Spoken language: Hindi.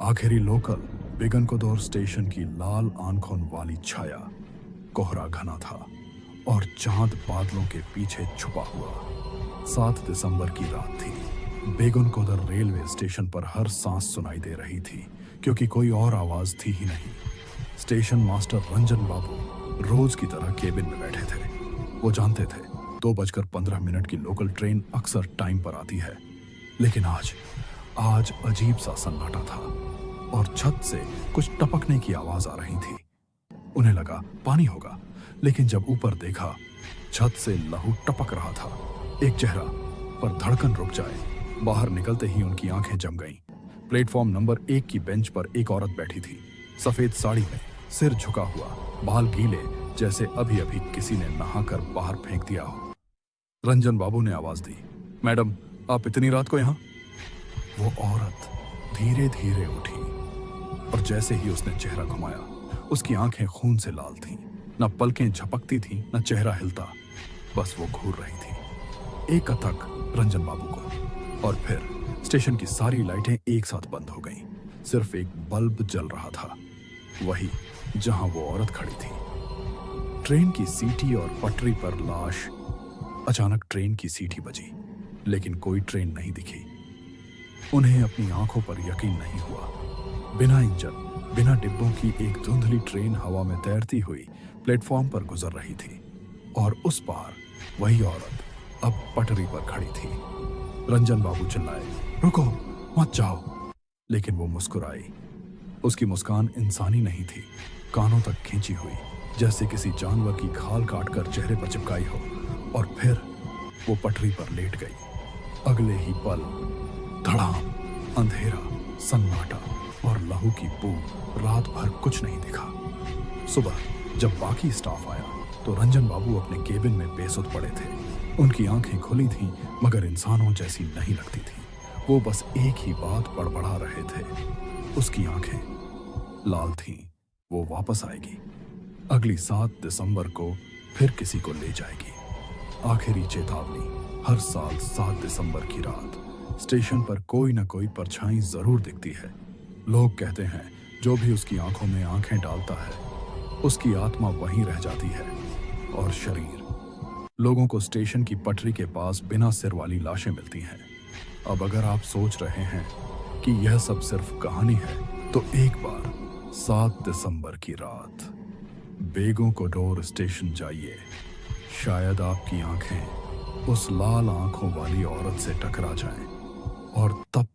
आखिरी लोकल बेगनकोदौर स्टेशन की लाल आंखों वाली छाया। कोहरा घना था और चांद बादलों के पीछे छुपा हुआ। 7 दिसंबर की रात थी। बेगनकोदर रेलवे स्टेशन पर हर सांस सुनाई दे रही थी, क्योंकि कोई और आवाज थी ही नहीं। स्टेशन मास्टर रंजन बाबू रोज की तरह केबिन में बैठे थे। वो जानते थे 2:15 की लोकल ट्रेन अक्सर टाइम पर आती है, लेकिन आज अजीब सा सन्नाटा था और छत से कुछ टपकने की आवाज आ रही थी। उन्हें लगा पानी होगा, लेकिन जब ऊपर देखा, छत से लहू टपक रहा था। एक चेहरा, पर धड़कन रुक जाए। बाहर निकलते ही उनकी आंखें जम गईं। प्लेटफॉर्म नंबर 1 की बेंच पर एक औरत बैठी थी, सफेद साड़ी में, सिर झुका हुआ, बाल गीले जैसे अभी अभी किसी ने नहाकर बाहर फेंक दिया हो। रंजन बाबू ने आवाज दी, मैडम, आप इतनी रात को यहाँ? वो औरत धीरे धीरे उठी और जैसे ही उसने चेहरा घुमाया, उसकी आंखें खून से लाल थीं। न पलकें झपकती थीं, न चेहरा हिलता, बस वो घूर रही थी एक अतक रंजन बाबू को। और फिर स्टेशन की सारी लाइटें एक साथ बंद हो गईं। सिर्फ एक बल्ब जल रहा था, वही जहां वो औरत खड़ी थी। ट्रेन की सीटी और पटरी पर लाश। अचानक ट्रेन की सीटी बजी, लेकिन कोई ट्रेन नहीं दिखी। उन्हें अपनी आंखों पर यकीन नहीं हुआ। बिना इंजन, बिना डिब्बों की एक धुंधली ट्रेन हवा में तैरती हुई प्लेटफॉर्म पर गुजर रही थी, और उस पार वही औरत अब पटरी पर खड़ी थी। रंजन बाबू चिल्लाए, रुको, मत जाओ। लेकिन वो मुस्कुराई। उसकी मुस्कान इंसानी नहीं थी, कानों तक खींची हुई, जैसे किसी जानवर की खाल काटकर चेहरे पर चिपकाई हो। और फिर वो पटरी पर लेट गई। अगले ही पल धड़ाम, अंधेरा, सन्नाटा और लहू की बू। रात भर कुछ नहीं दिखा। सुबह जब बाकी स्टाफ आया तो रंजन बाबू अपने केबिन में बेसुध पड़े थे। उनकी आंखें खुली थीं, मगर इंसानों जैसी नहीं लगती थीं। वो बस एक ही बात बड़बड़ा रहे थे। उसकी आंखें लाल थीं, वो वापस आएगी। अगली 7 दिसंबर को फिर किसी को ले जाएगी। आखिरी चेतावनी। हर साल 7 दिसंबर की रात स्टेशन पर कोई न कोई परछाई जरूर दिखती है। लोग कहते हैं जो भी उसकी आंखों में आंखें डालता है, उसकी आत्मा वहीं रह जाती है, और शरीर। लोगों को स्टेशन की पटरी के पास बिना सिर वाली लाशें मिलती हैं। अब अगर आप सोच रहे हैं कि यह सब सिर्फ कहानी है, तो एक बार 7 दिसंबर की रात बेगोंकोदौर स्टेशन जाइए। शायद आपकी आंखें उस लाल आंखों वाली औरत से टकरा जाएं, और तब